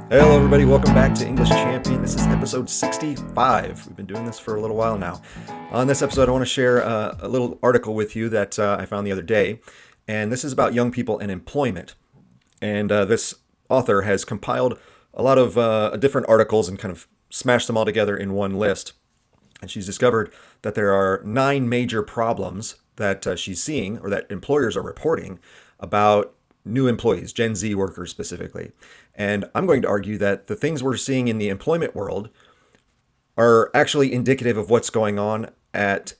Hello, everybody. Welcome back to English Champion. This is episode 65. We've been doing this for a little while now. On this episode, I want to share a little article with you that I found the other day. And this is about young people and employment. And this author has compiled a lot of different articles and kind of smashed them all together in one list. And she's discovered that there are 9 major problems that she's seeing or that employers are reporting about new employees, Gen Z workers specifically. And I'm going to argue that the things we're seeing in the employment world are actually indicative of what's going on at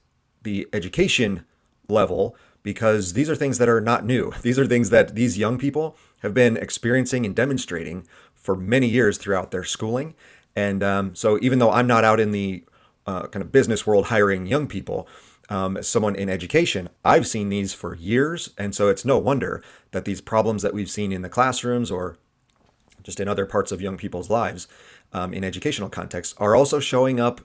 the education level, because these are things that are not new. These are things that these young people have been experiencing and demonstrating for many years throughout their schooling. And so even though I'm not out in the kind of business world hiring young people, as someone in education, I've seen these for years. And so it's no wonder that these problems that we've seen in the classrooms or just in other parts of young people's lives in educational contexts are also showing up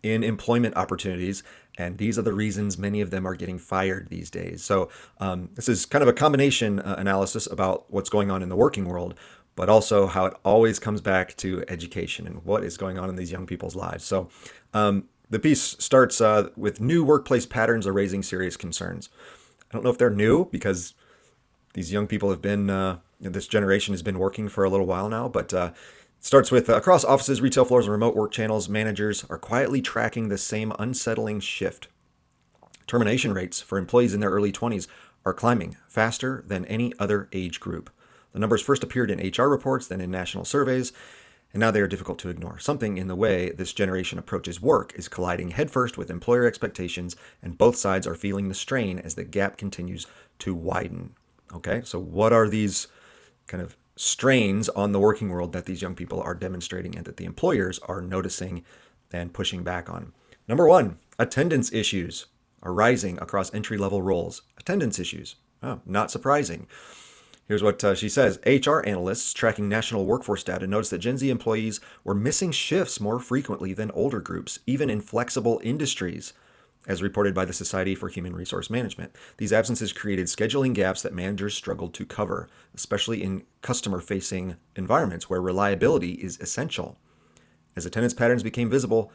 in employment opportunities. And these are the reasons many of them are getting fired these days. So this is kind of a combination analysis about what's going on in the working world, but also how it always comes back to education and what is going on in these young people's lives. So the piece starts with new workplace patterns are raising serious concerns. I don't know if they're new because these young people have been, this generation has been working for a little while now, but it starts with across offices, retail floors, and remote work channels, managers are quietly tracking the same unsettling shift. Termination rates for employees in their early 20s are climbing faster than any other age group. The numbers first appeared in HR reports, then in national surveys, and now they are difficult to ignore. Something in the way this generation approaches work is colliding headfirst with employer expectations, and both sides are feeling the strain as the gap continues to widen. Okay, so what are these kind of strains on the working world that these young people are demonstrating and that the employers are noticing and pushing back on? Number one, attendance issues are rising across entry-level roles. Attendance issues. Oh, not surprising. Here's what she says. HR analysts tracking national workforce data noticed that Gen Z employees were missing shifts more frequently than older groups, even in flexible industries, as reported by the Society for Human Resource Management. These absences created scheduling gaps that managers struggled to cover, especially in customer-facing environments where reliability is essential. As attendance patterns became visible,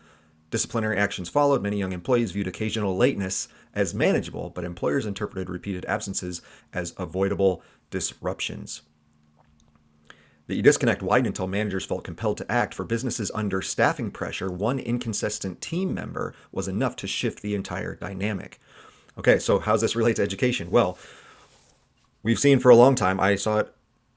disciplinary actions followed. Many young employees viewed occasional lateness as manageable, but employers interpreted repeated absences as avoidable disruptions. The disconnect widened until managers felt compelled to act. For businesses under staffing pressure, one inconsistent team member was enough to shift the entire dynamic. Okay, so how's this relate to education? Well, we've seen for a long time, I saw it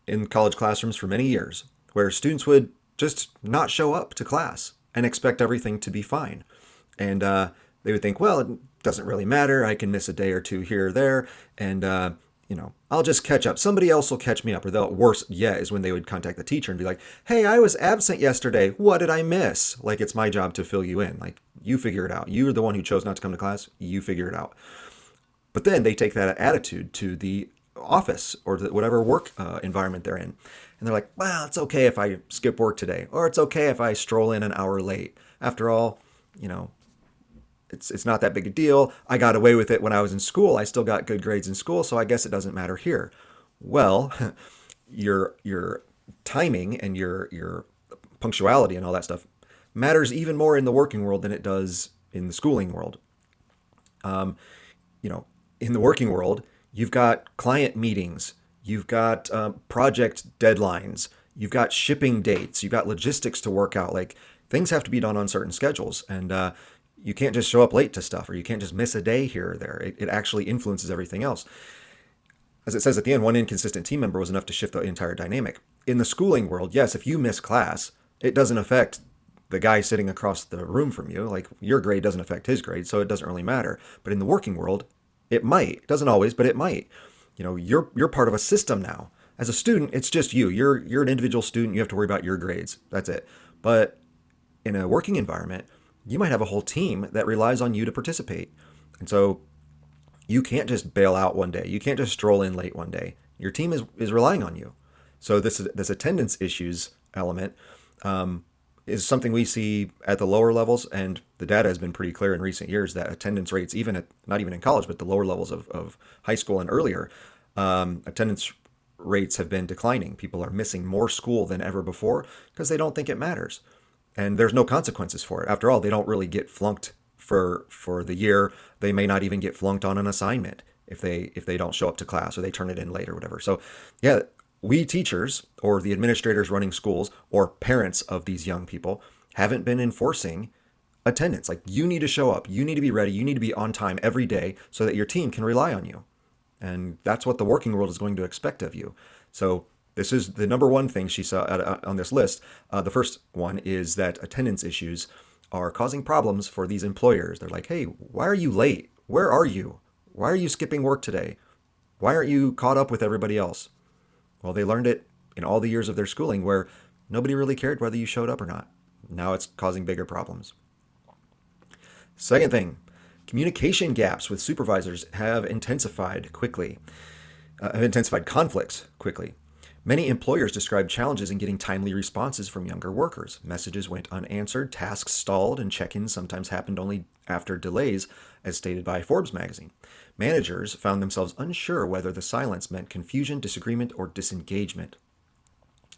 in college classrooms for many years, where students would just not show up to class and expect everything to be fine. And they would think, well, it doesn't really matter. I can miss a day or two here or there, and I'll just catch up. Somebody else will catch me up. Or worse yet is when they would contact the teacher and be like, hey, I was absent yesterday. What did I miss? Like, it's my job to fill you in. Like, you figure it out. You're the one who chose not to come to class. You figure it out. But then they take that attitude to the office or whatever work environment they're in. And they're like, well, it's okay if I skip work today, or it's okay if I stroll in an hour late. After all, it's not that big a deal. I got away with it when I was in school. I still got good grades in school, so I guess it doesn't matter here. Well, your timing and your punctuality and all that stuff matters even more in the working world than it does in the schooling world. In the working world, you've got client meetings, you've got project deadlines, you've got shipping dates, you've got logistics to work out. Like, things have to be done on certain schedules, and you can't just show up late to stuff, or you can't just miss a day here or there. It actually influences everything else. As it says at the end, one inconsistent team member was enough to shift the entire dynamic. In the schooling world, yes, if you miss class, it doesn't affect the guy sitting across the room from you. Like, your grade doesn't affect his grade, so it doesn't really matter. But in the working world, it might. It doesn't always, but it might. You're part of a system now. As a student, it's just you. You're an individual student. You have to worry about your grades. That's it. But in a working environment, you might have a whole team that relies on you to participate. And so you can't just bail out one day. You can't just stroll in late one day. Your team is relying on you. So this attendance issues element is something we see at the lower levels, and the data has been pretty clear in recent years that attendance rates, even at not even in college, but the lower levels of high school and earlier, attendance rates have been declining. People are missing more school than ever before because they don't think it matters. And there's no consequences for it. After all, they don't really get flunked for the year. They may not even get flunked on an assignment if they don't show up to class or they turn it in late or whatever. So yeah, we teachers or the administrators running schools or parents of these young people haven't been enforcing attendance. Like, you need to show up, you need to be ready, you need to be on time every day so that your team can rely on you. And that's what the working world is going to expect of you. So this is the number one thing she saw on this list. The first one is that attendance issues are causing problems for these employers. They're like, hey, why are you late? Where are you? Why are you skipping work today? Why aren't you caught up with everybody else? Well, they learned it in all the years of their schooling where nobody really cared whether you showed up or not. Now it's causing bigger problems. Second thing, communication gaps with supervisors have intensified conflicts quickly. Many employers described challenges in getting timely responses from younger workers. Messages went unanswered, tasks stalled, and check-ins sometimes happened only after delays, as stated by Forbes magazine. Managers found themselves unsure whether the silence meant confusion, disagreement, or disengagement.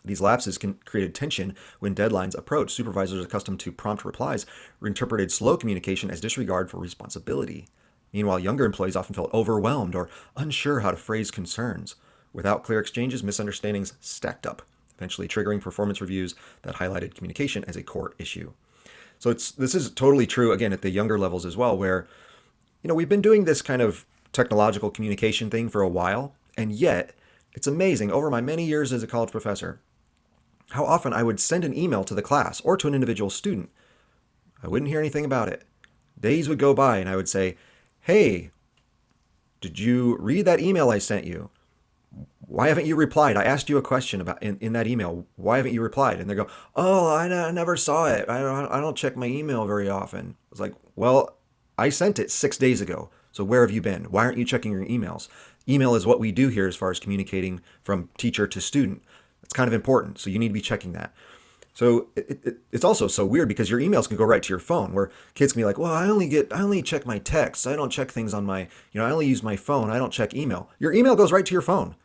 These lapses created tension when deadlines approached. Supervisors accustomed to prompt replies interpreted slow communication as disregard for responsibility. Meanwhile, younger employees often felt overwhelmed or unsure how to phrase concerns. Without clear exchanges, misunderstandings stacked up, eventually triggering performance reviews that highlighted communication as a core issue. So this is totally true, again, at the younger levels as well, where, we've been doing this kind of technological communication thing for a while, and yet it's amazing, over my many years as a college professor, how often I would send an email to the class or to an individual student. I wouldn't hear anything about it. Days would go by and I would say, hey, did you read that email I sent you? Why haven't you replied? I asked you a question about in that email. Why haven't you replied? And they go, oh, I never saw it. I don't check my email very often. It's like, well, I sent it 6 days ago. So where have you been? Why aren't you checking your emails? Email is what we do here as far as communicating from teacher to student. It's kind of important. So you need to be checking that. So it's also so weird because your emails can go right to your phone, where kids can be like, well, I only check my texts. I don't check things on my, I only use my phone. I don't check email. Your email goes right to your phone.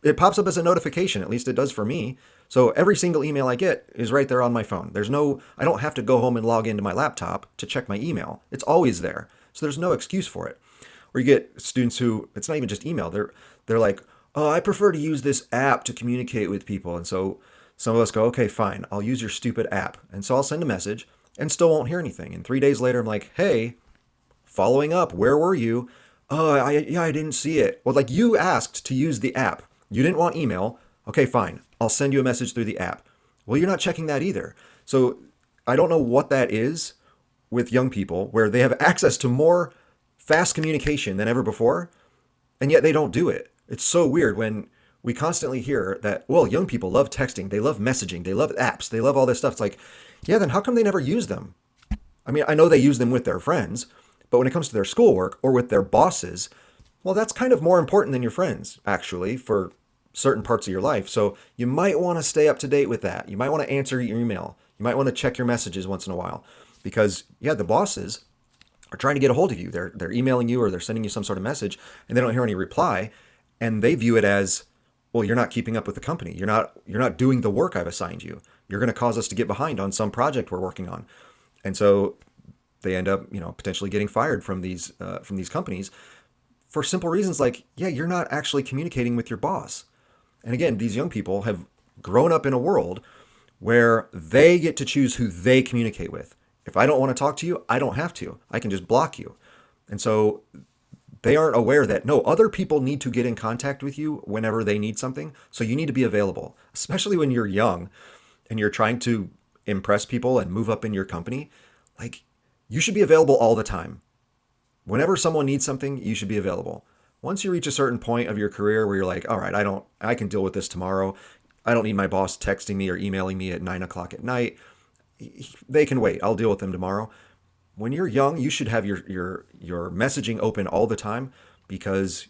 It pops up as a notification, at least it does for me. So every single email I get is right there on my phone. I don't have to go home and log into my laptop to check my email. It's always there. So there's no excuse for it. Or you get students who, it's not even just email. They're like, oh, I prefer to use this app to communicate with people. And so some of us go, okay, fine, I'll use your stupid app. And so I'll send a message and still won't hear anything. And 3 days later, I'm like, hey, following up, where were you? Oh, I didn't see it. Well, like, you asked to use the app. You didn't want email. Okay, fine. I'll send you a message through the app. Well, you're not checking that either. So I don't know what that is with young people, where they have access to more fast communication than ever before, and yet they don't do it. It's so weird when we constantly hear that, well, young people love texting, they love messaging, they love apps, they love all this stuff. It's like, yeah, then how come they never use them? I mean, I know they use them with their friends, but when it comes to their schoolwork or with their bosses, well, that's kind of more important than your friends, actually, for certain parts of your life. So you might want to stay up to date with that. You might want to answer your email. You might want to check your messages once in a while, because, yeah, the bosses are trying to get a hold of you. They're emailing you or they're sending you some sort of message, and they don't hear any reply, and they view it as, well, you're not keeping up with the company. You're not doing the work I've assigned you. You're going to cause us to get behind on some project we're working on. And so they end up, potentially getting fired from these companies for simple reasons like, yeah, you're not actually communicating with your boss. And again, these young people have grown up in a world where they get to choose who they communicate with. If I don't want to talk to you, I don't have to. I can just block you. And so they aren't aware that, no, other people need to get in contact with you whenever they need something. So you need to be available, especially when you're young and you're trying to impress people and move up in your company. Like, you should be available all the time. Whenever someone needs something, you should be available. Once you reach a certain point of your career where you're like, all right, I can deal with this tomorrow. I don't need my boss texting me or emailing me at 9 o'clock at night. They can wait. I'll deal with them tomorrow. When you're young, you should have your messaging open all the time, because,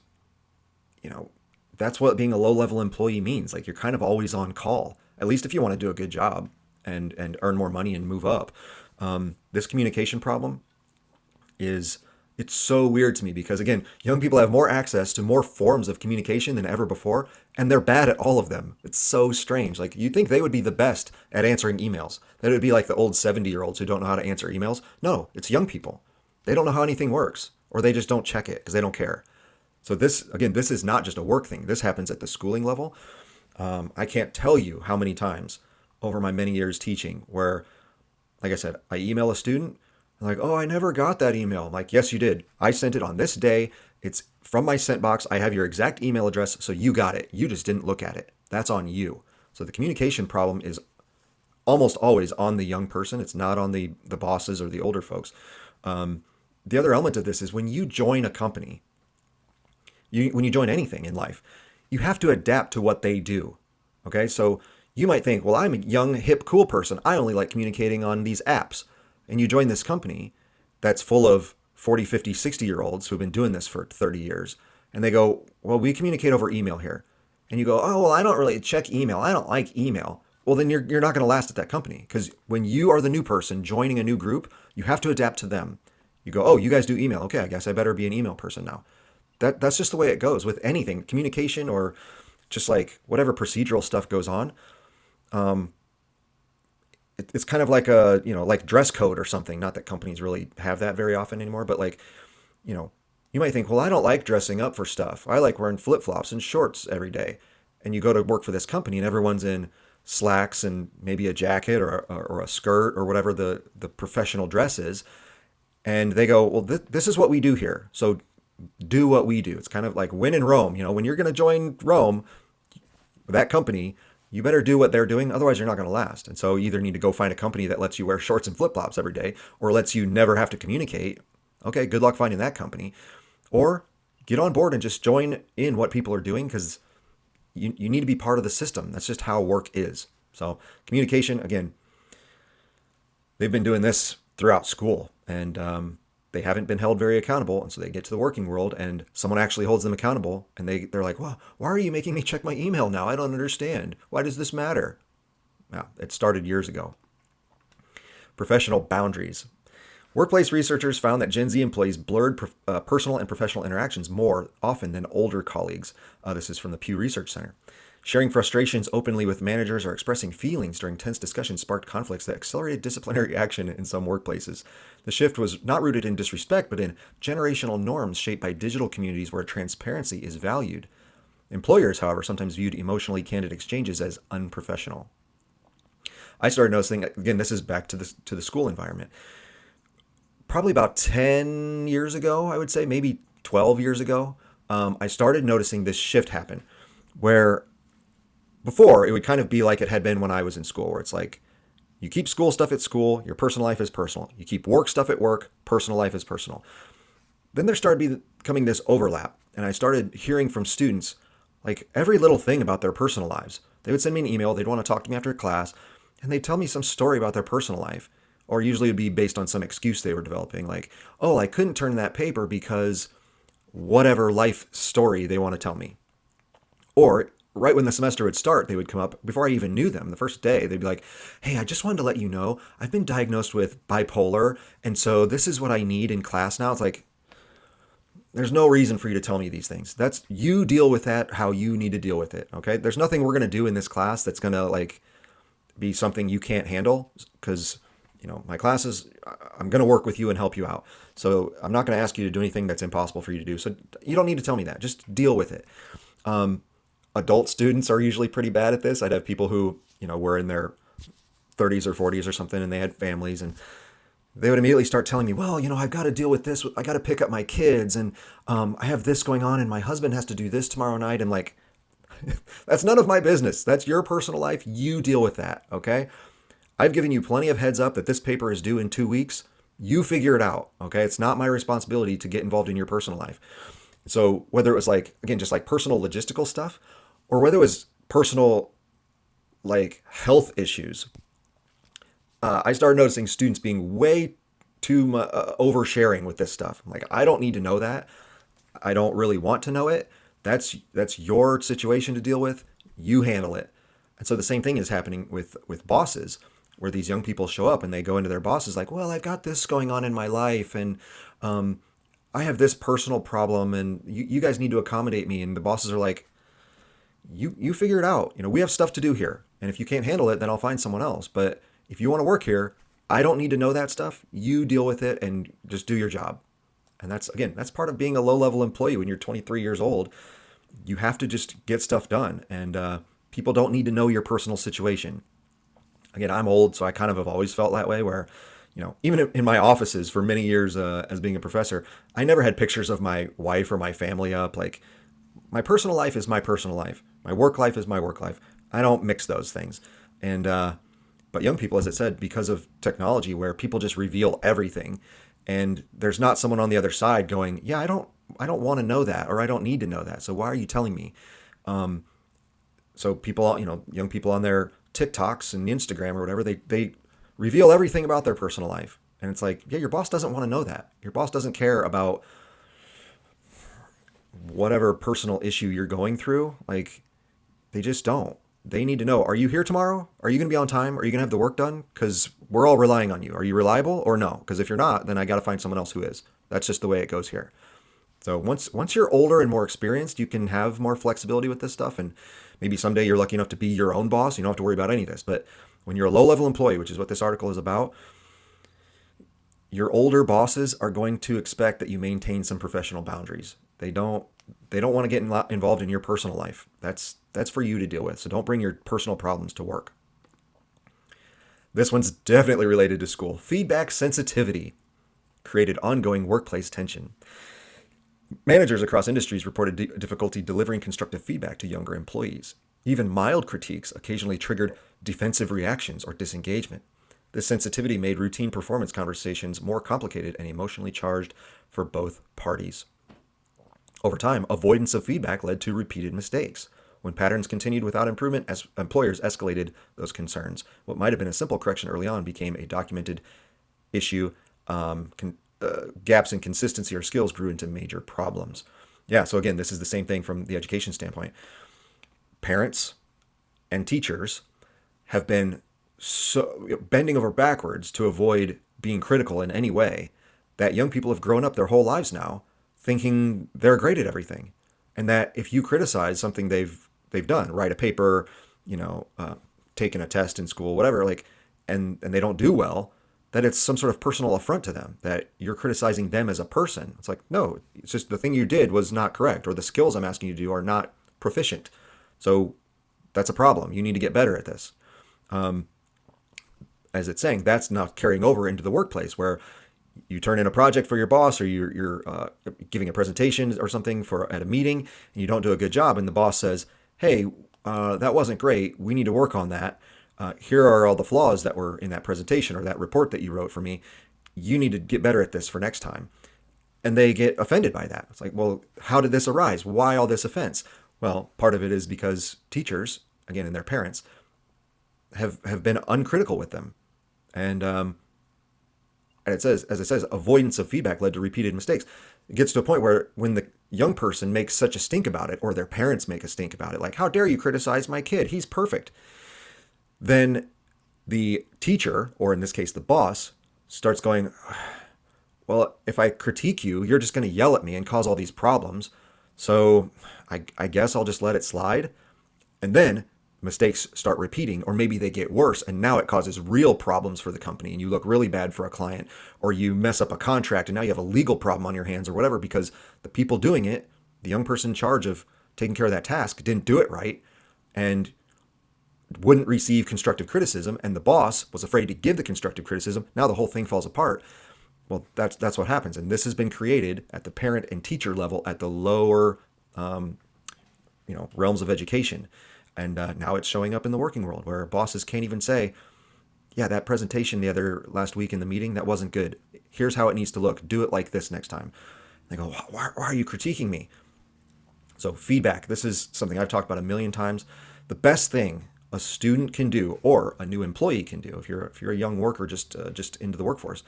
that's what being a low-level employee means. Like, you're kind of always on call, at least if you want to do a good job and earn more money and move up. This communication problem is It's so weird to me because, again, young people have more access to more forms of communication than ever before, and they're bad at all of them. It's so strange. Like, you'd think they would be the best at answering emails. That it would be like the old 70-year-olds who don't know how to answer emails. No, it's young people. They don't know how anything works, or they just don't check it because they don't care. So, this, again, this is not just a work thing. This happens at the schooling level. I can't tell you how many times over my many years teaching where, like I said, I email a student. I'm like, oh, I never got that email. I'm like, yes, you did. I sent it on this day. It's from my sent box. I have your exact email address, so you got it. You just didn't look at it. That's on you. So the communication problem is almost always on the young person. It's not on the bosses or the older folks. The other element of this is when you join a company, when you join anything in life, you have to adapt to what they do. Okay, so you might think, well, I'm a young, hip, cool person. I only like communicating on these apps. And you join this company that's full of 40, 50, 60-year-olds who've been doing this for 30 years. And they go, well, we communicate over email here. And you go, oh, well, I don't really check email. I don't like email. Well, then you're not going to last at that company because when you are the new person joining a new group, you have to adapt to them. You go, oh, you guys do email. Okay, I guess I better be an email person now. That's just the way it goes with anything, communication or just like whatever procedural stuff goes on. It's kind of like a, like dress code or something. Not that companies really have that very often anymore, but like, you know, you might think, well, I don't like dressing up for stuff. I like wearing flip-flops and shorts every day. And you go to work for this company and everyone's in slacks and maybe a jacket or a skirt or whatever the professional dress is. And they go, well, this is what we do here. So do what we do. It's kind of like when in Rome, when you're going to join Rome, that company, you better do what they're doing. Otherwise, you're not going to last. And so you either need to go find a company that lets you wear shorts and flip flops every day or lets you never have to communicate. Okay, good luck finding that company. Or get on board and just join in what people are doing because you need to be part of the system. That's just how work is. So communication, again, they've been doing this throughout school and they haven't been held very accountable. And so they get to the working world and someone actually holds them accountable. And they're like, well, why are you making me check my email now? I don't understand. Why does this matter? Now, it started years ago. Professional boundaries. Workplace researchers found that Gen Z employees blurred personal and professional interactions more often than older colleagues. This is from the Pew Research Center. Sharing frustrations openly with managers or expressing feelings during tense discussions sparked conflicts that accelerated disciplinary action in some workplaces. The shift was not rooted in disrespect, but in generational norms shaped by digital communities where transparency is valued. Employers, however, sometimes viewed emotionally candid exchanges as unprofessional. I started noticing, again, this is back to the school environment. Probably about 10 years ago, I would say, maybe 12 years ago, I started noticing this shift happen where before, it would kind of be like it had been when I was in school, where it's like, you keep school stuff at school, your personal life is personal. You keep work stuff at work, personal life is personal. Then there started becoming this overlap, and I started hearing from students, like, every little thing about their personal lives. They would send me an email, they'd want to talk to me after class, and they'd tell me some story about their personal life. Or usually it would be based on some excuse they were developing, like, oh, I couldn't turn in that paper because whatever life story they want to tell me. Or right when the semester would start, they would come up, before I even knew them, the first day, they'd be like, hey, I just wanted to let you know, I've been diagnosed with bipolar, and so this is what I need in class now. It's like, there's no reason for you to tell me these things. You deal with that how you need to deal with it, okay? There's nothing we're going to do in this class that's going to, like, be something you can't handle, because, my classes, I'm going to work with you and help you out. So I'm not going to ask you to do anything that's impossible for you to do. So you don't need to tell me that. Just deal with it. Adult students are usually pretty bad at this. I'd have people who, were in their 30s or 40s or something, and they had families, and they would immediately start telling me, well, I've got to deal with this. I got to pick up my kids, and I have this going on, and my husband has to do this tomorrow night. And like, that's none of my business. That's your personal life. You deal with that, okay? I've given you plenty of heads up that this paper is due in 2 weeks. You figure it out, okay? It's not my responsibility to get involved in your personal life. So whether it was like, again, just like personal logistical stuff, or whether it was personal, like, health issues, I started noticing students being way too oversharing with this stuff. I'm like, I don't need to know that. I don't really want to know it. That's your situation to deal with. You handle it. And so the same thing is happening with bosses, where these young people show up and they go into their bosses like, well, I've got this going on in my life, and I have this personal problem and you guys need to accommodate me. And the bosses are like, you figure it out. We have stuff to do here. And if you can't handle it, then I'll find someone else. But if you want to work here, I don't need to know that stuff. You deal with it and just do your job. And that's part of being a low level employee when you're 23 years old. You have to just get stuff done. And people don't need to know your personal situation. Again, I'm old, so I kind of have always felt that way where, even in my offices for many years as being a professor, I never had pictures of my wife or my family up. Like, my personal life is my personal life. My work life is my work life. I don't mix those things. And but young people, as it said, because of technology, where people just reveal everything, and there's not someone on the other side going, "Yeah, I don't want to know that, or I don't need to know that. So why are you telling me?" So people, young people on their TikToks and Instagram or whatever, they reveal everything about their personal life, and it's like, yeah, your boss doesn't want to know that. Your boss doesn't care about whatever personal issue you're going through. Like, they just don't. They need to know, are you here tomorrow? Are you going to be on time? Are you going to have the work done? Because we're all relying on you. Are you reliable or no? Because if you're not, then I got to find someone else who is. That's just the way it goes here. So once you're older and more experienced, you can have more flexibility with this stuff. And maybe someday you're lucky enough to be your own boss. You don't have to worry about any of this. But when you're a low-level employee, which is what this article is about, your older bosses are going to expect that you maintain some professional boundaries. They don't want to get involved in your personal life. That's for you to deal with. So don't bring your personal problems to work. This one's definitely related to school. Feedback sensitivity created ongoing workplace tension. Managers across industries reported difficulty delivering constructive feedback to younger employees. Even mild critiques occasionally triggered defensive reactions or disengagement. This sensitivity made routine performance conversations more complicated and emotionally charged for both parties. Over time, avoidance of feedback led to repeated mistakes. When patterns continued without improvement, as employers escalated those concerns. What might have been a simple correction early on became a documented issue. Gaps in consistency or skills grew into major problems. Yeah, so again, this is the same thing from the education standpoint. Parents and teachers have been so bending over backwards to avoid being critical in any way that young people have grown up their whole lives now thinking they're great at everything, and that if you criticize something they've done, write a paper, taken a test in school, whatever, like, and they don't do well, that it's some sort of personal affront to them, that you're criticizing them as a person. It's like, no, it's just the thing you did was not correct, or the skills I'm asking you to do are not proficient. So that's a problem. You need to get better at this. As it's saying, that's not carrying over into the workplace where you turn in a project for your boss, or you're giving a presentation or something at a meeting, and you don't do a good job, and the boss says, "Hey, that wasn't great. We need to work on that. Here are all the flaws that were in that presentation or that report that you wrote for me. You need to get better at this for next time." And they get offended by that. It's like, well, how did this arise? Why all this offense? Well, part of it is because teachers, again, and their parents, have been uncritical with them. And it says, as it says, avoidance of feedback led to repeated mistakes. It gets to a point where when the young person makes such a stink about it, or their parents make a stink about it, like, how dare you criticize my kid? He's perfect. Then the teacher, or in this case, the boss, starts going, well, if I critique you, you're just going to yell at me and cause all these problems. So I guess I'll just let it slide. And then mistakes start repeating, or maybe they get worse, and now it causes real problems for the company, and you look really bad for a client, or you mess up a contract, and now you have a legal problem on your hands or whatever, because the people doing it, the young person in charge of taking care of that task, didn't do it right and wouldn't receive constructive criticism, and the boss was afraid to give the constructive criticism. Now the whole thing falls apart. Well, that's what happens, and this has been created at the parent and teacher level at the lower realms of education. And now it's showing up in the working world, where bosses can't even say, yeah, that presentation last week in the meeting, that wasn't good. Here's how it needs to look. Do it like this next time. They go, why are you critiquing me? So feedback, this is something I've talked about a million times. The best thing a student can do, or a new employee can do, if you're a young worker just into the workforce,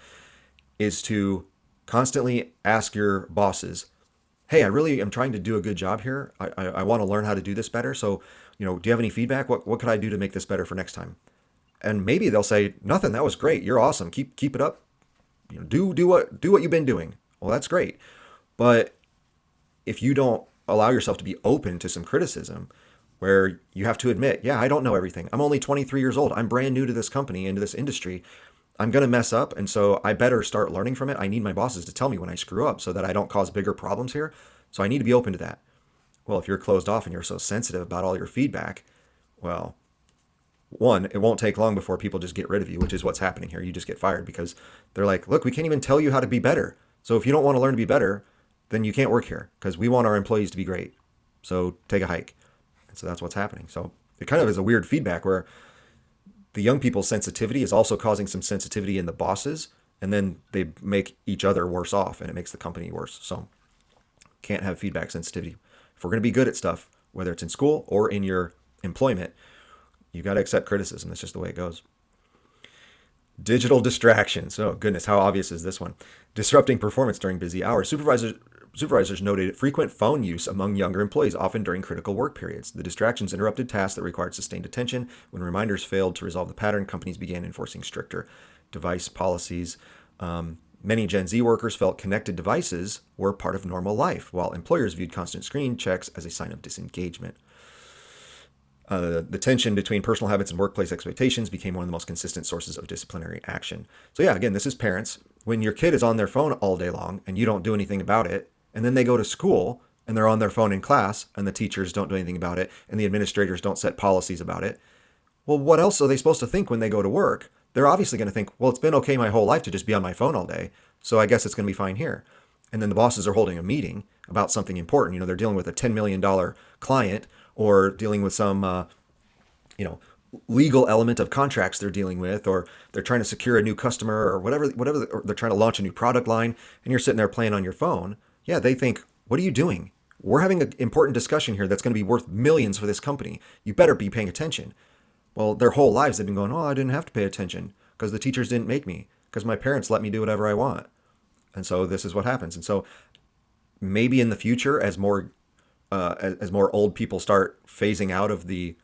is to constantly ask your bosses, hey, I really am trying to do a good job here. I want to learn how to do this better. So, do you have any feedback? What could I do to make this better for next time? And maybe they'll say, nothing, that was great. You're awesome. Keep it up. Do what you've been doing. Well, that's great. But if you don't allow yourself to be open to some criticism, where you have to admit, yeah, I don't know everything. I'm only 23 years old. I'm brand new to this company, into this industry. I'm going to mess up. And so I better start learning from it. I need my bosses to tell me when I screw up so that I don't cause bigger problems here. So I need to be open to that. Well, if you're closed off and you're so sensitive about all your feedback, well, one, it won't take long before people just get rid of you, which is what's happening here. You just get fired because they're like, look, we can't even tell you how to be better. So if you don't want to learn to be better, then you can't work here because we want our employees to be great. So take a hike. And so that's what's happening. So it kind of is a weird feedback where the young people's sensitivity is also causing some sensitivity in the bosses, and then they make each other worse off, and it makes the company worse. So can't have feedback sensitivity. If we're going to be good at stuff, whether it's in school or in your employment, you got to accept criticism. That's just the way it goes. Digital distractions. Oh, goodness, how obvious is this one? Disrupting performance during busy hours. Supervisors noted frequent phone use among younger employees, often during critical work periods. The distractions interrupted tasks that required sustained attention. When reminders failed to resolve the pattern, companies began enforcing stricter device policies. Many Gen Z workers felt connected devices were part of normal life, while employers viewed constant screen checks as a sign of disengagement. The tension between personal habits and workplace expectations became one of the most consistent sources of disciplinary action. So yeah, again, this is parents. When your kid is on their phone all day long and you don't do anything about it, and then they go to school and they're on their phone in class and the teachers don't do anything about it and the administrators don't set policies about it, well, what else are they supposed to think when they go to work? They're obviously going to think, well, it's been okay my whole life to just be on my phone all day, so I guess it's going to be fine here. And then the bosses are holding a meeting about something important. You know, they're dealing with a $10 million client or dealing with some, legal element of contracts they're dealing with, or they're trying to secure a new customer or whatever, or they're trying to launch a new product line, and you're sitting there playing on your phone. Yeah, they think, what are you doing? We're having an important discussion here that's going to be worth millions for this company. You better be paying attention. Well, their whole lives they've been going, oh, I didn't have to pay attention because the teachers didn't make me, because my parents let me do whatever I want. And so this is what happens. And so maybe in the future, as more old people start phasing out of the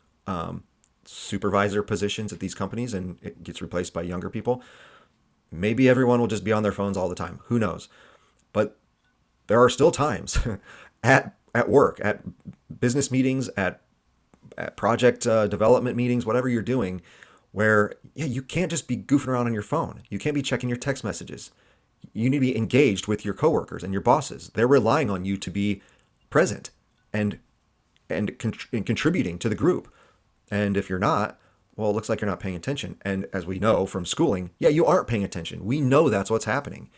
supervisor positions at these companies and it gets replaced by younger people, maybe everyone will just be on their phones all the time. Who knows? But there are still times at work, at business meetings, at project development meetings, whatever you're doing, where you can't just be goofing around on your phone. You can't be checking your text messages. You need to be engaged with your coworkers and your bosses. They're relying on you to be present and contributing to the group. And if you're not, well, it looks like you're not paying attention. And as we know from schooling, you aren't paying attention. We know that's what's happening.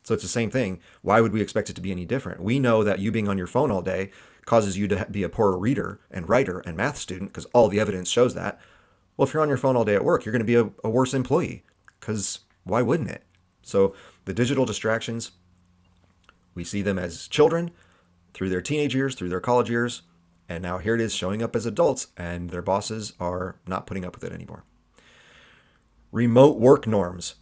So it's the same thing. Why would we expect it to be any different? We know that you being on your phone all day causes you to be a poorer reader and writer and math student because all the evidence shows that. Well, if you're on your phone all day at work, you're going to be a worse employee because why wouldn't it? So the digital distractions, we see them as children through their teenage years, through their college years, and now here it is showing up as adults, and their bosses are not putting up with it anymore. Remote work norms.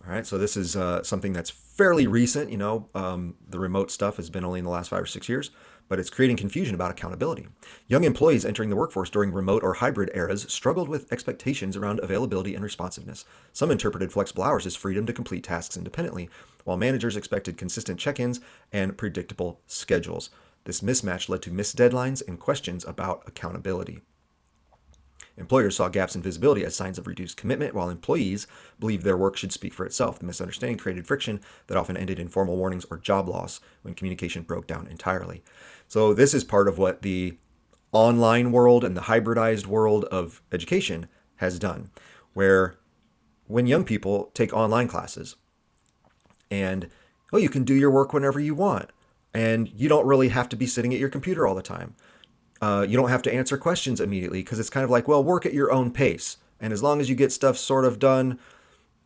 All right, so this is something that's fairly recent. The remote stuff has been only in the last 5 or 6 years, but it's creating confusion about accountability. Young employees entering the workforce during remote or hybrid eras struggled with expectations around availability and responsiveness. Some interpreted flexible hours as freedom to complete tasks independently, while managers expected consistent check-ins and predictable schedules. This mismatch led to missed deadlines and questions about accountability. Employers saw gaps in visibility as signs of reduced commitment, while employees believed their work should speak for itself. The misunderstanding created friction that often ended in formal warnings or job loss when communication broke down entirely. So this is part of what the online world and the hybridized world of education has done, where when young people take online classes and, you can do your work whenever you want, and you don't really have to be sitting at your computer all the time. You don't have to answer questions immediately because it's kind of like, work at your own pace. And as long as you get stuff sort of done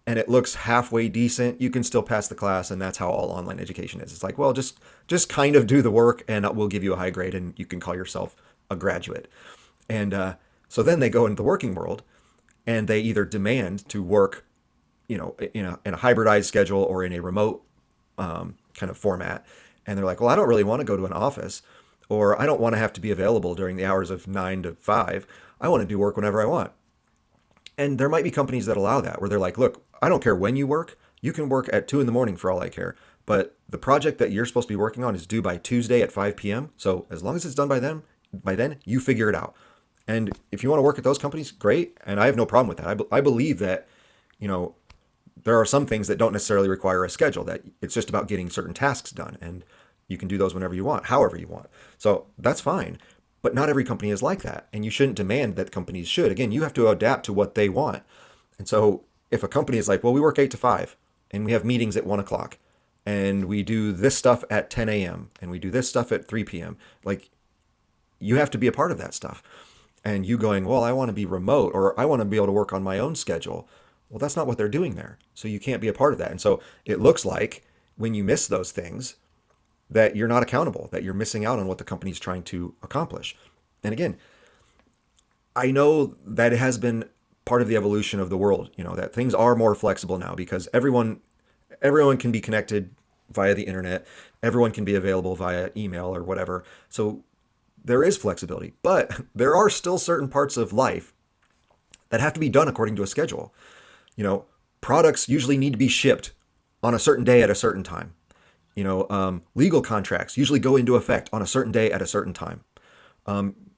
and it looks halfway decent, you can still pass the class. And that's how all online education is. It's like, just kind of do the work and we'll give you a high grade and you can call yourself a graduate. And so then they go into the working world and they either demand to work, in a hybridized schedule or in a remote kind of format. And they're like, I don't really want to go to an office, or I don't want to have to be available during the hours of 9 to 5. I want to do work whenever I want. And there might be companies that allow that, where they're like, look, I don't care when you work. You can work at 2 a.m. for all I care. but the project that you're supposed to be working on is due by Tuesday at 5 p.m. So as long as it's done by then you figure it out. And if you want to work at those companies, great. And I have no problem with that. I believe that, you know, there are some things that don't necessarily require a schedule, that it's just about getting certain tasks done. And you can do those whenever you want, however you want. So that's fine. But not every company is like that. And you shouldn't demand that companies should. Again, you have to adapt to what they want. And so if a company is like, well, we work 8 to 5 and we have meetings at 1 o'clock and we do this stuff at 10 a.m. and we do this stuff at 3 p.m., like, you have to be a part of that stuff. And you going, well, I want to be remote, or I want to be able to work on my own schedule. Well, that's not what they're doing there. So you can't be a part of that. And so it looks like when you miss those things, that you're not accountable, that you're missing out on what the company's trying to accomplish. And again, I know that it has been part of the evolution of the world, that things are more flexible now because everyone can be connected via the internet. Everyone can be available via email or whatever. So there is flexibility, but there are still certain parts of life that have to be done according to a schedule. Products usually need to be shipped on a certain day at a certain time. Legal contracts usually go into effect on a certain day at a certain time.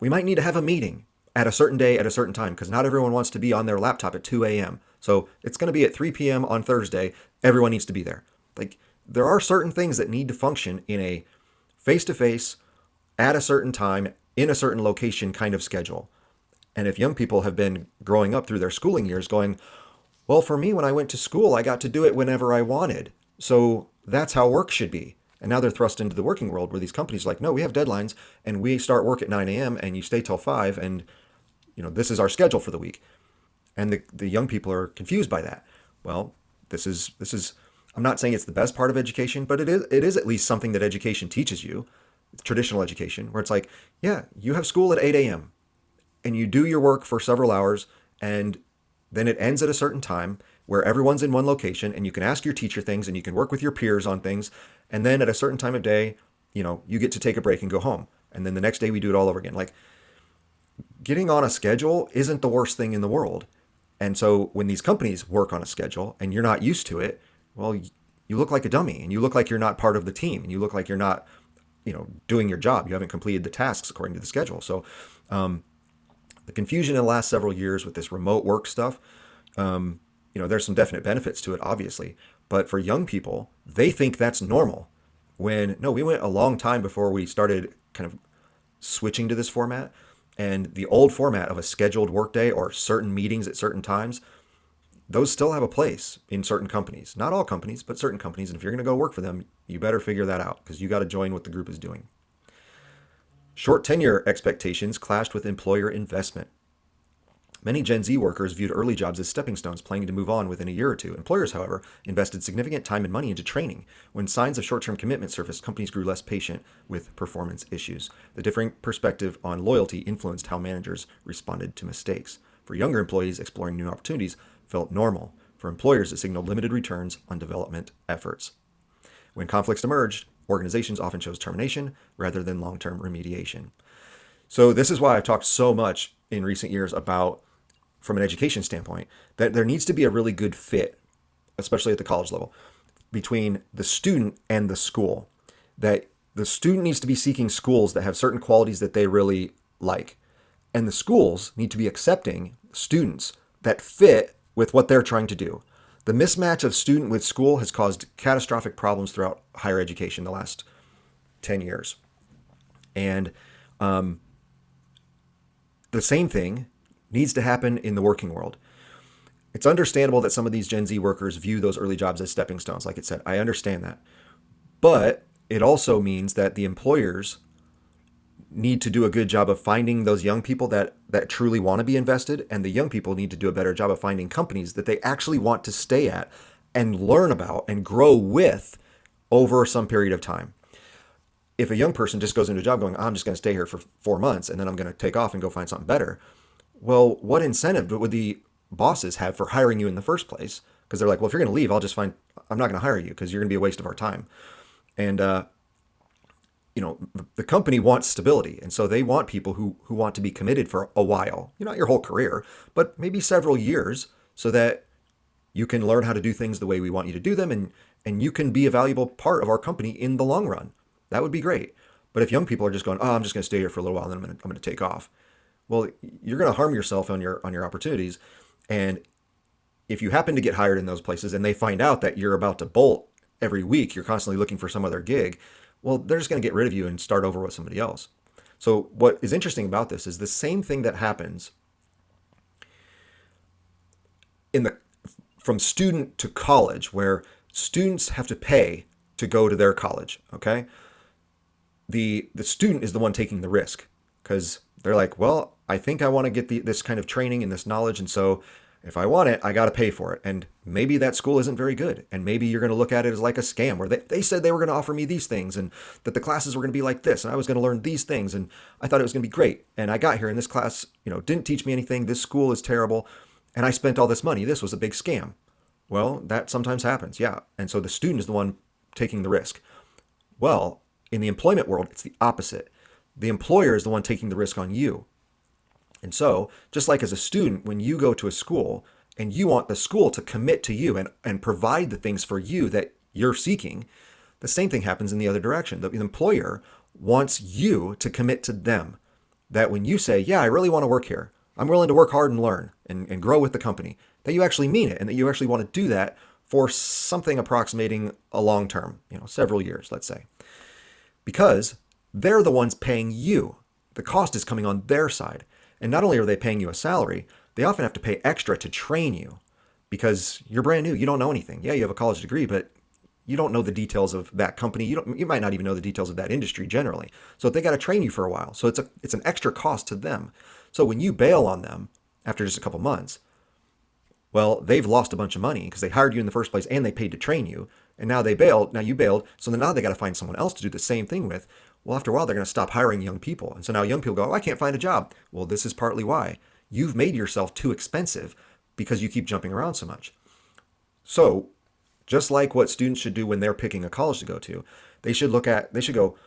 We might need to have a meeting at a certain day at a certain time because not everyone wants to be on their laptop at 2 a.m. So it's going to be at 3 p.m. on Thursday. Everyone needs to be there. Like, there are certain things that need to function in a face-to-face, at a certain time, in a certain location kind of schedule. And if young people have been growing up through their schooling years going, well, for me, when I went to school, I got to do it whenever I wanted. So that's how work should be. And now they're thrust into the working world where these companies are like, no, we have deadlines and we start work at 9 a.m. and you stay till 5 and this is our schedule for the week. And the young people are confused by that. Well, this is I'm not saying it's the best part of education, but it is at least something that education teaches you, traditional education, where it's like, yeah, you have school at 8 a.m. and you do your work for several hours and then it ends at a certain time where everyone's in one location and you can ask your teacher things and you can work with your peers on things. And then at a certain time of day, you get to take a break and go home. And then the next day we do it all over again. Like, getting on a schedule isn't the worst thing in the world. And so when these companies work on a schedule and you're not used to it, well, you look like a dummy and you look like you're not part of the team and you look like you're not, doing your job. You haven't completed the tasks according to the schedule. So the confusion in the last several years with this remote work stuff, there's some definite benefits to it, obviously. But for young people, they think that's normal. No, we went a long time before we started kind of switching to this format. And the old format of a scheduled workday or certain meetings at certain times, those still have a place in certain companies. Not all companies, but certain companies. And if you're going to go work for them, you better figure that out because you got to join what the group is doing. Short tenure expectations clashed with employer investment. Many Gen Z workers viewed early jobs as stepping stones, planning to move on within a year or two. Employers, however, invested significant time and money into training. When signs of short-term commitment surfaced, companies grew less patient with performance issues. The differing perspective on loyalty influenced how managers responded to mistakes. For younger employees, exploring new opportunities felt normal. For employers, it signaled limited returns on development efforts. When conflicts emerged, organizations often chose termination rather than long-term remediation. So this is why I've talked so much in recent years about, from an education standpoint, that there needs to be a really good fit, especially at the college level, between the student and the school. That the student needs to be seeking schools that have certain qualities that they really like. And the schools need to be accepting students that fit with what they're trying to do. The mismatch of student with school has caused catastrophic problems throughout higher education the last 10 years. And the same thing needs to happen in the working world. It's understandable that some of these Gen Z workers view those early jobs as stepping stones. Like it said, I understand that. But it also means that the employers need to do a good job of finding those young people that truly want to be invested, and the young people need to do a better job of finding companies that they actually want to stay at and learn about and grow with over some period of time. If a young person just goes into a job going, I'm just going to stay here for 4 months and then I'm going to take off and go find something better, well, what incentive would the bosses have for hiring you in the first place? Because they're like, well, if you're going to leave, I'm not going to hire you because you're going to be a waste of our time. And the company wants stability. And so they want people who want to be committed for a while, not your whole career, but maybe several years, so that you can learn how to do things the way we want you to do them. and you can be a valuable part of our company in the long run. That would be great. But if young people are just going, oh, I'm just going to stay here for a little while, and then I'm going to take off. Well, you're going to harm yourself on your opportunities. And if you happen to get hired in those places and they find out that you're about to bolt every week, you're constantly looking for some other gig, well, they're just going to get rid of you and start over with somebody else. So what is interesting about this is the same thing that happens in the from student to college, where students have to pay to go to their college. Okay, the student is the one taking the risk because they're like, well, I think I want to get this kind of training and this knowledge, and so if I want it, I got to pay for it. And maybe that school isn't very good. And maybe you're going to look at it as like a scam where they said they were going to offer me these things and that the classes were going to be like this. And I was going to learn these things. And I thought it was going to be great. And I got here and this class, didn't teach me anything. This school is terrible. And I spent all this money. This was a big scam. Well, that sometimes happens. Yeah. And so the student is the one taking the risk. Well, in the employment world, it's the opposite. The employer is the one taking the risk on you. And so, just like as a student, when you go to a school and you want the school to commit to you and provide the things for you that you're seeking, the same thing happens in the other direction. The employer wants you to commit to them. That when you say, yeah, I really want to work here, I'm willing to work hard and learn and grow with the company, that you actually mean it and that you actually want to do that for something approximating a long term, several years, let's say. Because they're the ones paying you. The cost is coming on their side. And not only are they paying you a salary, they often have to pay extra to train you because you're brand new. You don't know anything. Yeah, you have a college degree, but you don't know the details of that company. You might not even know the details of that industry generally. So they got to train you for a while. So it's an extra cost to them. So when you bail on them after just a couple months, well, they've lost a bunch of money because they hired you in the first place and they paid to train you. And now they bailed. Now you bailed. So then now they got to find someone else to do the same thing with. Well, after a while, they're going to stop hiring young people. And so now young people go, oh, I can't find a job. Well, this is partly why. You've made yourself too expensive because you keep jumping around so much. So just like what students should do when they're picking a college to go to, they should go,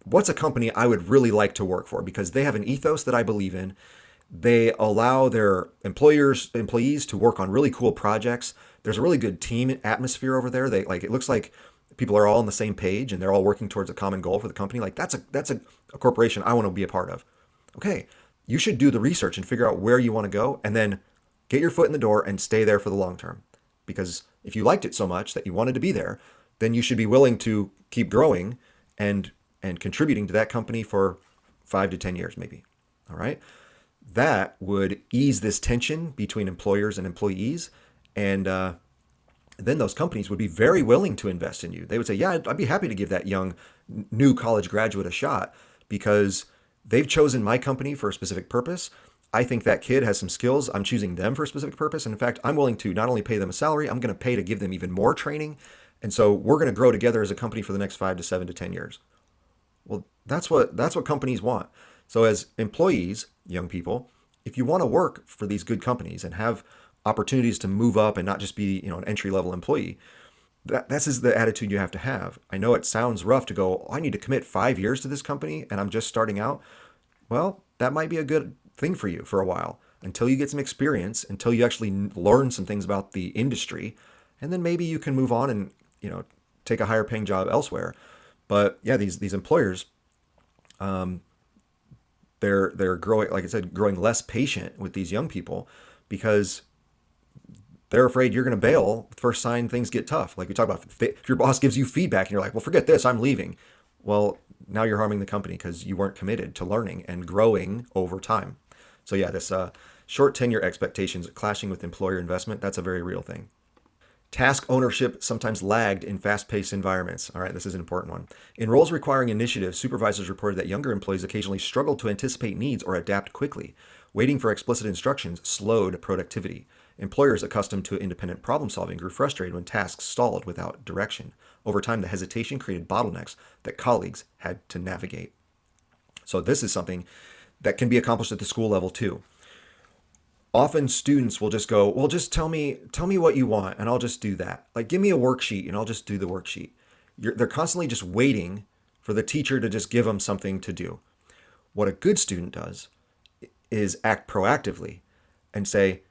what's a company I would really like to work for? Because they have an ethos that I believe in. They allow their employees to work on really cool projects. There's a really good team atmosphere over there. It looks like people are all on the same page and they're all working towards a common goal for the company. Like that's a corporation I want to be a part of. Okay, you should do the research and figure out where you want to go and then get your foot in the door and stay there for the long term. Because if you liked it so much that you wanted to be there, then you should be willing to keep growing and contributing to that company for 5 to 10 years maybe. All right? That would ease this tension between employers and employees, and then those companies would be very willing to invest in you. They would say, yeah, I'd be happy to give that young new college graduate a shot because they've chosen my company for a specific purpose. I think that kid has some skills. I'm choosing them for a specific purpose. And in fact, I'm willing to not only pay them a salary, I'm going to pay to give them even more training. And so we're going to grow together as a company for the next 5 to 7 to 10 years. Well, that's what companies want. So as employees, young people, if you want to work for these good companies and have opportunities to move up and not just be, an entry-level employee, this is the attitude you have to have. I know it sounds rough to go, oh, I need to commit 5 years to this company and I'm just starting out. Well, that might be a good thing for you for a while until you get some experience, until you actually learn some things about the industry, and then maybe you can move on and, take a higher paying job elsewhere. But yeah, these employers, they're growing, like I said, growing less patient with these young people because they're afraid you're going to bail the first sign things get tough. Like we talked about, if your boss gives you feedback and you're like, well, forget this, I'm leaving. Well, now you're harming the company because you weren't committed to learning and growing over time. So yeah, this short tenure expectations clashing with employer investment, that's a very real thing. Task ownership sometimes lagged in fast-paced environments. All right, this is an important one. In roles requiring initiative, supervisors reported that younger employees occasionally struggled to anticipate needs or adapt quickly. Waiting for explicit instructions slowed productivity. Employers accustomed to independent problem solving grew frustrated when tasks stalled without direction. Over time, the hesitation created bottlenecks that colleagues had to navigate. So this is something that can be accomplished at the school level too. Often students will just go, well, just tell me what you want and I'll just do that. Like, give me a worksheet and I'll just do the worksheet. They're constantly just waiting for the teacher to just give them something to do. What a good student does is act proactively and say,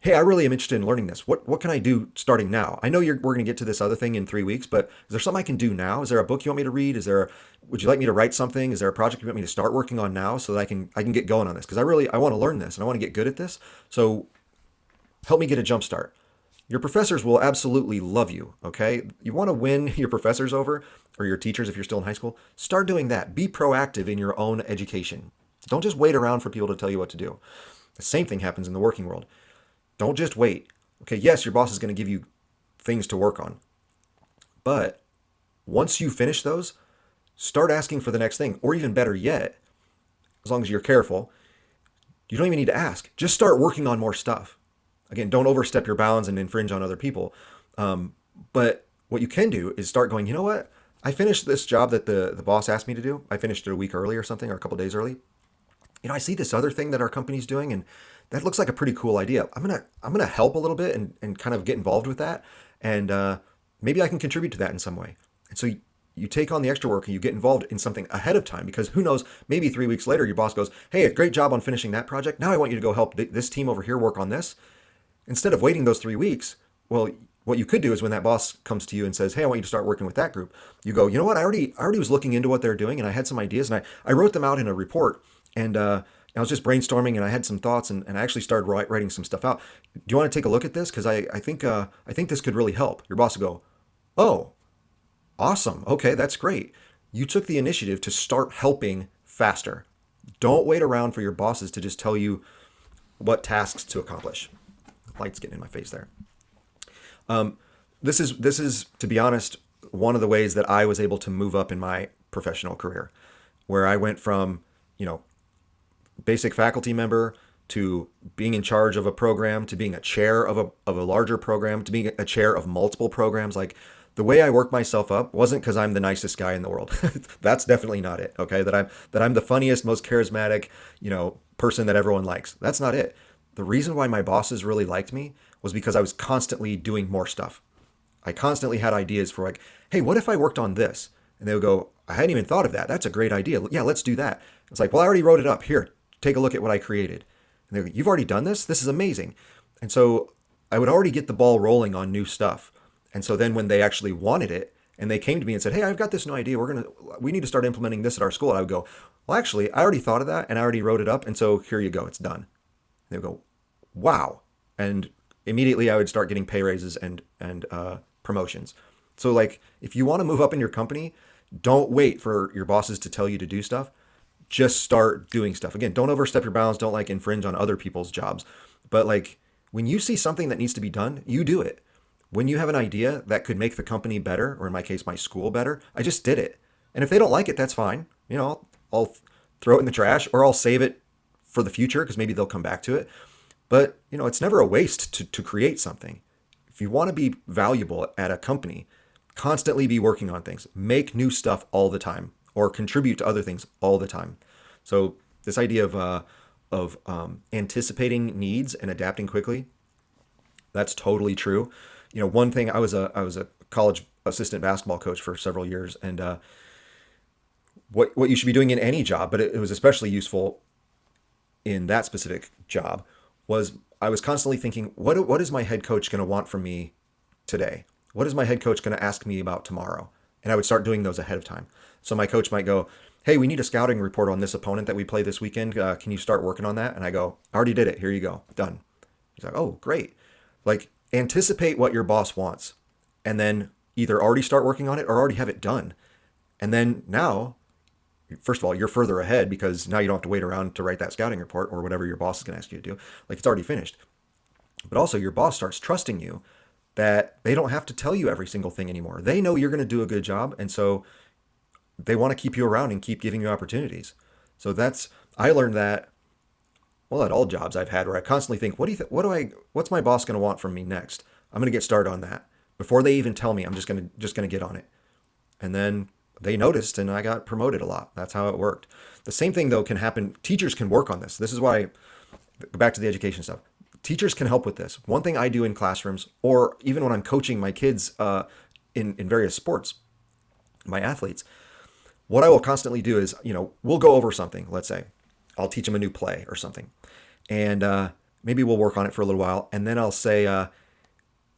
hey, I really am interested in learning this. What can I do starting now? I know we're going to get to this other thing in 3 weeks, but is there something I can do now? Is there a book you want me to read? Would you like me to write something? Is there a project you want me to start working on now so that I can get going on this? Because I want to learn this and I want to get good at this. So help me get a jump start. Your professors will absolutely love you, okay? You want to win your professors over, or your teachers if you're still in high school? Start doing that. Be proactive in your own education. Don't just wait around for people to tell you what to do. The same thing happens in the working world. Don't just wait. Okay, yes, your boss is going to give you things to work on, but once you finish those, start asking for the next thing, or even better yet, as long as you're careful, you don't even need to ask. Just start working on more stuff. Again, don't overstep your bounds and infringe on other people. But what you can do is start going, you know what? I finished this job that the boss asked me to do. I finished it a week early or something, or a couple days early. I see this other thing that our company's doing, and that looks like a pretty cool idea. I'm gonna help a little bit and kind of get involved with that, and maybe I can contribute to that in some way. And so you take on the extra work and you get involved in something ahead of time, because who knows, maybe 3 weeks later your boss goes, hey, a great job on finishing that project. Now I want you to go help this team over here work on this. Instead of waiting those 3 weeks, well, what you could do is when that boss comes to you and says, hey, I want you to start working with that group, you go, you know what, I already was looking into what they're doing, and I had some ideas, and I wrote them out in a report, and I was just brainstorming, and I had some thoughts, and I actually started writing some stuff out. Do you want to take a look at this? Because I think this could really help. Your boss will go, oh, awesome. Okay, that's great. You took the initiative to start helping faster. Don't wait around for your bosses to just tell you what tasks to accomplish. Light's getting in my face there. This is, to be honest, one of the ways that I was able to move up in my professional career, where I went from, basic faculty member to being in charge of a program, to being a chair of a larger program, to being a chair of multiple programs. Like, the way I worked myself up wasn't because I'm the nicest guy in the world. That's definitely not it. Okay, that I'm the funniest, most charismatic, person that everyone likes. That's not it. The reason why my bosses really liked me was because I was constantly doing more stuff. I constantly had ideas for, like, hey, what if I worked on this? And they would go, I hadn't even thought of that. That's a great idea. Yeah, let's do that. It's like, well, I already wrote it up. Here, take a look at what I created. And they go, you've already done this? This is amazing. And so I would already get the ball rolling on new stuff. And so then when they actually wanted it and they came to me and said, hey, I've got this new idea. We need to start implementing this at our school. And I would go, well, actually, I already thought of that and I already wrote it up. And so here you go. It's done. And they would go, wow. And immediately I would start getting pay raises and promotions. So, like, if you want to move up in your company, don't wait for your bosses to tell you to do stuff. Just start doing stuff. Again, don't overstep your bounds. Don't, like, infringe on other people's jobs. But, like, when you see something that needs to be done, you do it. When you have an idea that could make the company better, or in my case, my school better, I just did it. And if they don't like it, that's fine. I'll throw it in the trash, or I'll save it for the future because maybe they'll come back to it. But, it's never a waste to create something. If you want to be valuable at a company, constantly be working on things. Make new stuff all the time, or contribute to other things all the time. So this idea of anticipating needs and adapting quickly, that's totally true. One thing, I was a college assistant basketball coach for several years, and what you should be doing in any job, but it was especially useful in that specific job, was I was constantly thinking, what is my head coach going to want from me today? What is my head coach going to ask me about tomorrow? And I would start doing those ahead of time. So my coach might go, hey, we need a scouting report on this opponent that we play this weekend. Can you start working on that? And I go, I already did it. Here you go. Done. He's like, oh, great. Like, anticipate what your boss wants, and then either already start working on it or already have it done. And then now, first of all, you're further ahead because now you don't have to wait around to write that scouting report or whatever your boss is going to ask you to do. Like, it's already finished. But also, your boss starts trusting you that they don't have to tell you every single thing anymore. They know you're going to do a good job, and so they want to keep you around and keep giving you opportunities. So I learned that, well, at all jobs I've had, where I constantly think, what's my boss going to want from me next? I'm going to get started on that. Before they even tell me, I'm just going to get on it. And then they noticed and I got promoted a lot. That's how it worked. The same thing, though, can happen. Teachers can work on this. This is why, back to the education stuff, teachers can help with this. One thing I do in classrooms, or even when I'm coaching my kids in various sports, my athletes, what I will constantly do is, we'll go over something. Let's say I'll teach them a new play or something. And Maybe we'll work on it for a little while, and then I'll say,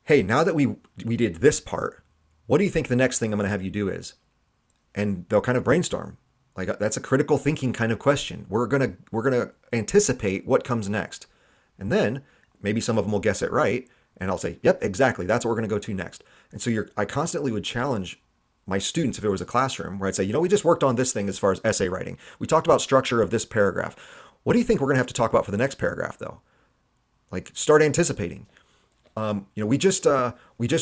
hey, now that we did this part, what do you think the next thing I'm going to have you do is? And they'll kind of brainstorm. Like that's a critical thinking kind of question. We're gonna anticipate what comes next, and then maybe some of them will guess it right, and I'll say, "Yep, exactly. That's what we're gonna go to next." And so I constantly would challenge my students if it was a classroom where I'd say, we just worked on this thing as far as essay writing. We talked about structure of this paragraph. What do you think we're gonna have to talk about for the next paragraph, though? Like start anticipating. We just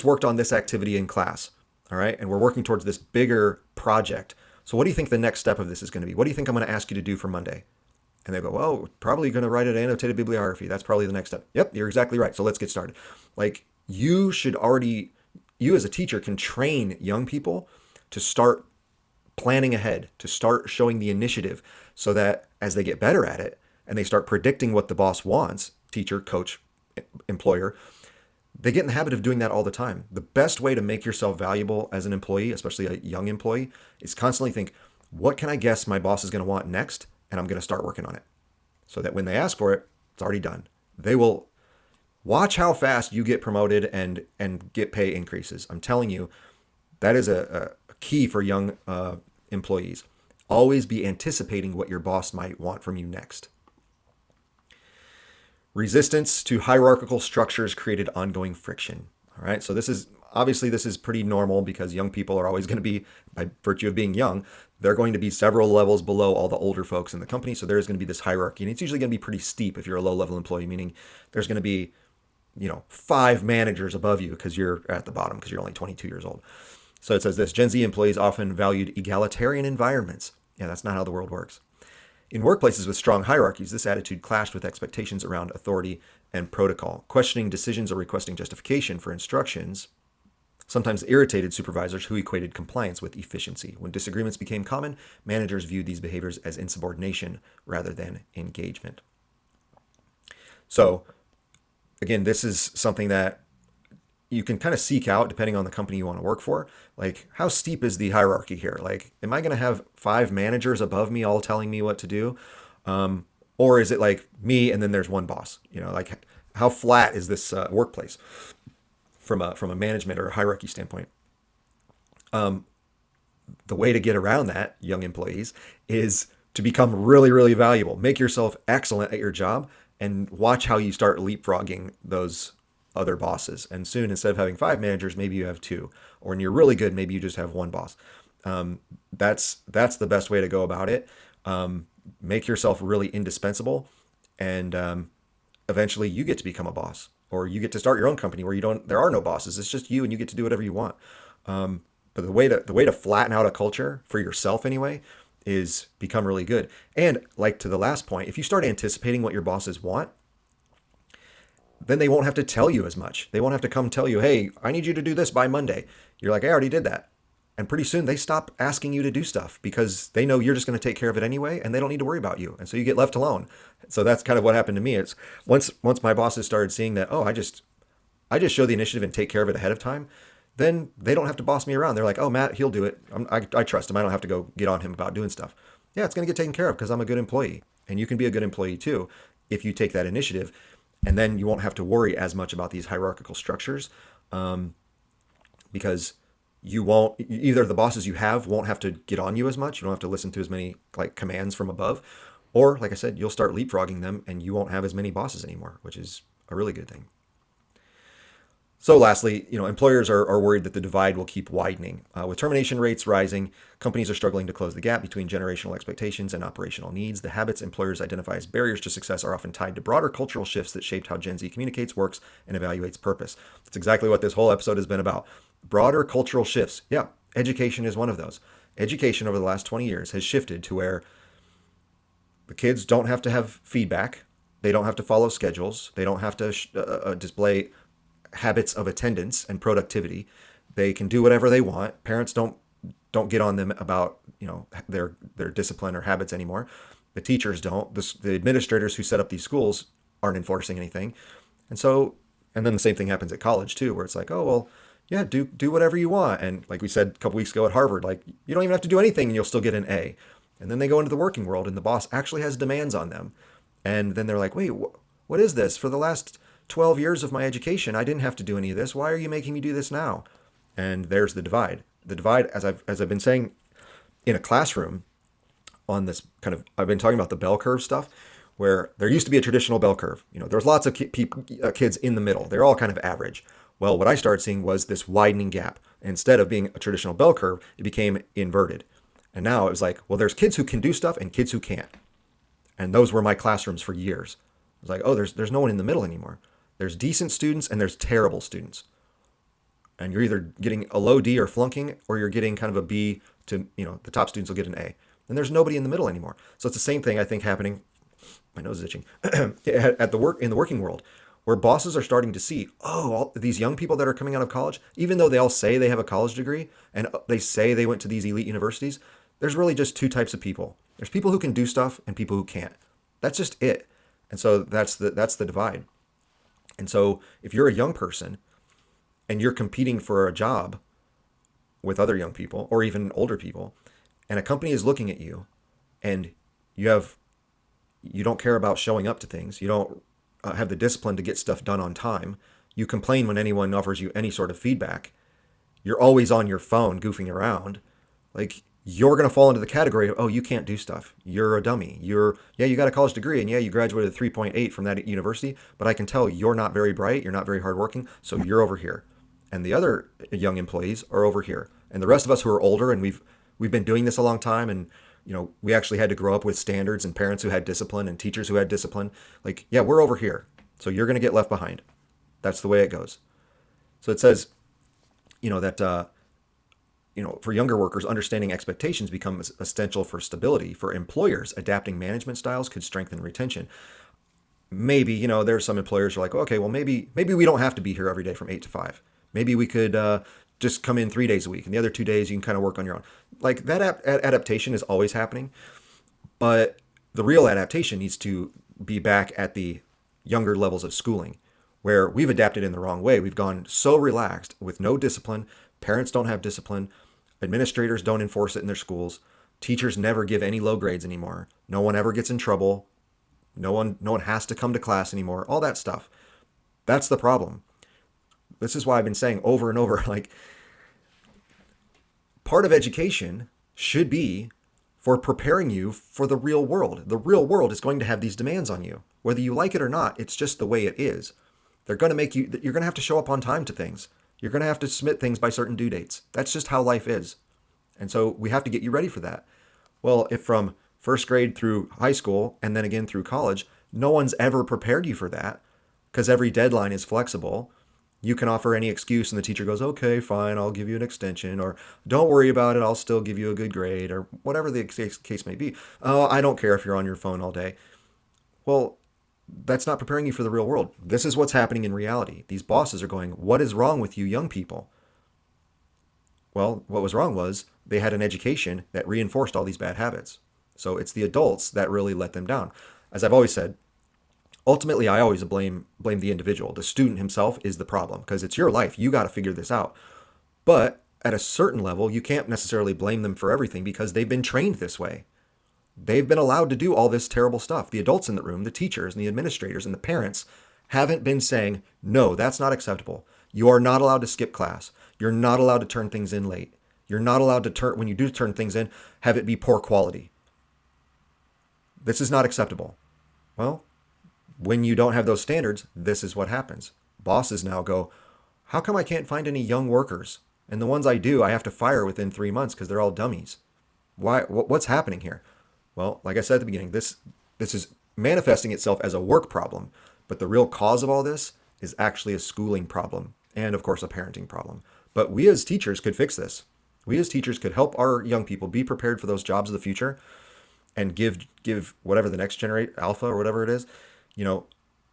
worked on this activity in class, all right, and we're working towards this bigger project. So what do you think the next step of this is going to be? What do you think I'm going to ask you to do for Monday? And they go, well, probably going to write an annotated bibliography. That's probably the next step. Yep, you're exactly right. So let's get started. Like you as a teacher can train young people to start planning ahead, to start showing the initiative so that as they get better at it and they start predicting what the boss wants, teacher, coach, employer, they get in the habit of doing that all the time. The best way to make yourself valuable as an employee, especially a young employee, is constantly think, what can I guess my boss is going to want next? And I'm going to start working on it. So that when they ask for it, it's already done. They will watch how fast you get promoted and get pay increases. I'm telling you, that is a key for young employees. Always be anticipating what your boss might want from you next. Resistance to hierarchical structures created ongoing friction. All right, so this is pretty normal because young people are always going to be, by virtue of being young, they're going to be several levels below all the older folks in the company. So there's going to be this hierarchy, and it's usually going to be pretty steep if you're a low-level employee, meaning there's going to be, 5 managers above you because you're at the bottom because you're only 22 years old. So it says this: Gen Z employees often valued egalitarian environments. Yeah, that's not how the world works. In workplaces with strong hierarchies, this attitude clashed with expectations around authority and protocol. Questioning decisions or requesting justification for instructions sometimes irritated supervisors who equated compliance with efficiency. When disagreements became common, managers viewed these behaviors as insubordination rather than engagement. So, again, this is something that you can kind of seek out depending on the company you want to work for. Like, how steep is the hierarchy here? Like, am I going to have 5 managers above me all telling me what to do? Or is it like me and then there's one boss? Like, how flat is this workplace from a management or a hierarchy standpoint? The way to get around that, young employees, is to become really, really valuable. Make yourself excellent at your job and watch how you start leapfrogging those other bosses. And soon, instead of having 5 managers, maybe you have 2. Or when you're really good, maybe you just have 1 boss. That's the best way to go about it. Make yourself really indispensable, and eventually you get to become a boss, or you get to start your own company where there are no bosses. It's just you, and you get to do whatever you want. But the way to flatten out a culture for yourself anyway is become really good. And like to the last point, if you start anticipating what your bosses want, then they won't have to tell you as much. They won't have to come tell you, hey, I need you to do this by Monday. You're like, I already did that. And pretty soon they stop asking you to do stuff because they know you're just going to take care of it anyway, and they don't need to worry about you. And so you get left alone. So that's kind of what happened to me. It's once my bosses started seeing that, I just show the initiative and take care of it ahead of time, then they don't have to boss me around. They're like, oh, Matt, he'll do it. I trust him. I don't have to go get on him about doing stuff. Yeah, it's going to get taken care of because I'm a good employee. And you can be a good employee too if you take that initiative. And then you won't have to worry as much about these hierarchical structures, because you won't, either the bosses you have won't have to get on you as much. You don't have to listen to as many like commands from above, or like I said, you'll start leapfrogging them and you won't have as many bosses anymore, which is a really good thing. So lastly, employers are worried that the divide will keep widening. With termination rates rising, companies are struggling to close the gap between generational expectations and operational needs. The habits employers identify as barriers to success are often tied to broader cultural shifts that shaped how Gen Z communicates, works, and evaluates purpose. That's exactly what this whole episode has been about. Broader cultural shifts. Yeah, education is one of those. Education over the last 20 years has shifted to where the kids don't have to have feedback. They don't have to follow schedules. They don't have to display habits of attendance and productivity. They can do whatever they want. Parents don't get on them about their discipline or habits anymore. The teachers don't. The administrators who set up these schools aren't enforcing anything. And then the same thing happens at college too, where it's like, oh well, yeah, do whatever you want. And like we said a couple weeks ago at Harvard, like you don't even have to do anything and you'll still get an A. And then they go into the working world and the boss actually has demands on them. And then they're like, wait, What is this? For the last 12 years of my education, I didn't have to do any of this. Why are you making me do this now? And there's the divide. The divide, as I've been saying in a classroom on this kind of, I've been talking about the bell curve stuff, where there used to be a traditional bell curve. There's lots of kids in the middle. They're all kind of average. Well, what I started seeing was this widening gap. Instead of being a traditional bell curve, it became inverted. And now it was like, well, there's kids who can do stuff and kids who can't. And those were my classrooms for years. It was like, oh, there's no one in the middle anymore. There's decent students and there's terrible students. And you're either getting a low D or flunking, or you're getting kind of a B to, the top students will get an A. And there's nobody in the middle anymore. So it's the same thing, I think, happening, my nose is itching, in the working world, where bosses are starting to see, oh, all these young people that are coming out of college, even though they all say they have a college degree and they say they went to these elite universities, there's really just two types of people. There's people who can do stuff and people who can't. That's just it. And so that's the divide. And so if you're a young person and you're competing for a job with other young people or even older people, and a company is looking at you and you don't care about showing up to things, you don't have the discipline to get stuff done on time, you complain when anyone offers you any sort of feedback, you're always on your phone goofing around, like, you're going to fall into the category of, oh, you can't do stuff. You're a dummy. You got a college degree, and yeah, you graduated 3.8 from that university, but I can tell you're not very bright, you're not very hardworking, so you're over here. And the other young employees are over here. And the rest of us who are older, and we've been doing this a long time, and we actually had to grow up with standards and parents who had discipline and teachers who had discipline. Like, yeah, we're over here. So you're going to get left behind. That's the way it goes. So it says, that for younger workers, understanding expectations becomes essential for stability. For employers, adapting management styles could strengthen retention. Maybe, there's some employers who are like, okay, well, maybe we don't have to be here every day from 8 to 5. Maybe we could just come in 3 days a week, and the other 2 days you can kind of work on your own. Like, that adaptation is always happening, but the real adaptation needs to be back at the younger levels of schooling, where we've adapted in the wrong way. We've gone so relaxed with no discipline. Parents don't have discipline. Administrators don't enforce it in their schools. Teachers never give any low grades anymore. No one ever gets in trouble. No one has to come to class anymore. All that stuff. That's the problem. This is why I've been saying over and over, like, part of education should be for preparing you for the real world. The real world is going to have these demands on you. Whether you like it or not, it's just the way it is. You're going to have to show up on time to things. You're going to have to submit things by certain due dates. That's just how life is. And so we have to get you ready for that. Well, if from first grade through high school and then again through college, no one's ever prepared you for that because every deadline is flexible, you can offer any excuse and the teacher goes, okay, fine, I'll give you an extension, or don't worry about it, I'll still give you a good grade, or whatever the case may be. Oh, I don't care if you're on your phone all day. Well, that's not preparing you for the real world. This is what's happening in reality. These bosses are going, what is wrong with you young people? Well, what was wrong was they had an education that reinforced all these bad habits. So it's the adults that really let them down. As I've always said, ultimately, I always blame the individual. The student himself is the problem because it's your life. You got to figure this out. But at a certain level, you can't necessarily blame them for everything because they've been trained this way. They've been allowed to do all this terrible stuff. The adults in the room, the teachers and the administrators and the parents haven't been saying, no, that's not acceptable. You are not allowed to skip class. You're not allowed to turn things in late. You're not allowed to when you do turn things in, have it be poor quality. This is not acceptable. Well, when you don't have those standards, this is what happens. Bosses now go, how come I can't find any young workers? And the ones I do, I have to fire within 3 months because they're all dummies. Why? What's happening here? Well, like I said at the beginning, this is manifesting itself as a work problem, but the real cause of all this is actually a schooling problem and, of course, a parenting problem. But we as teachers could fix this. We as teachers could help our young people be prepared for those jobs of the future and give whatever the next generation, alpha or whatever it is,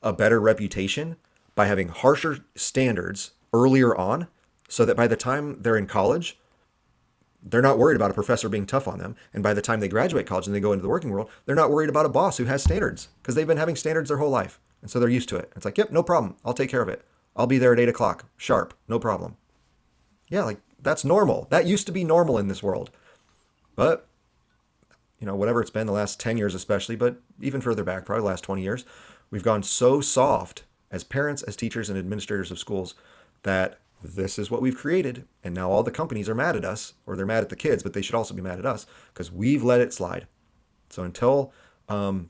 a better reputation by having harsher standards earlier on so that by the time they're in college, they're not worried about a professor being tough on them. And by the time they graduate college and they go into the working world, they're not worried about a boss who has standards because they've been having standards their whole life. And so they're used to it. It's like, yep, no problem. I'll take care of it. I'll be there at 8 o'clock sharp. No problem. Yeah, like that's normal. That used to be normal in this world. But, whatever it's been the last 10 years especially, but even further back, probably the last 20 years, We've gone so soft as parents, as teachers, and administrators of schools that this is what we've created. And now all the companies are mad at us, or they're mad at the kids, but they should also be mad at us because we've let it slide. So um,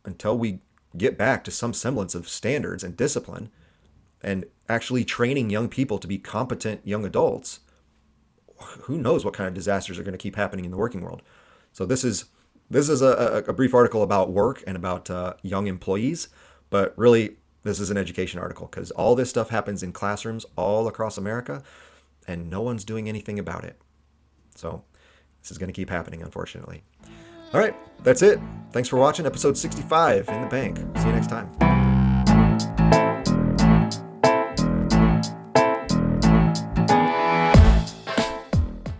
until we get back to some semblance of standards and discipline and actually training young people to be competent young adults, who knows what kind of disasters are going to keep happening in the working world. So this is a brief article about work and about young employees, but really this is an education article because all this stuff happens in classrooms all across America, and no one's doing anything about it. So this is going to keep happening, unfortunately. All right, that's it. Thanks for watching episode 65 in the bank. See you next time.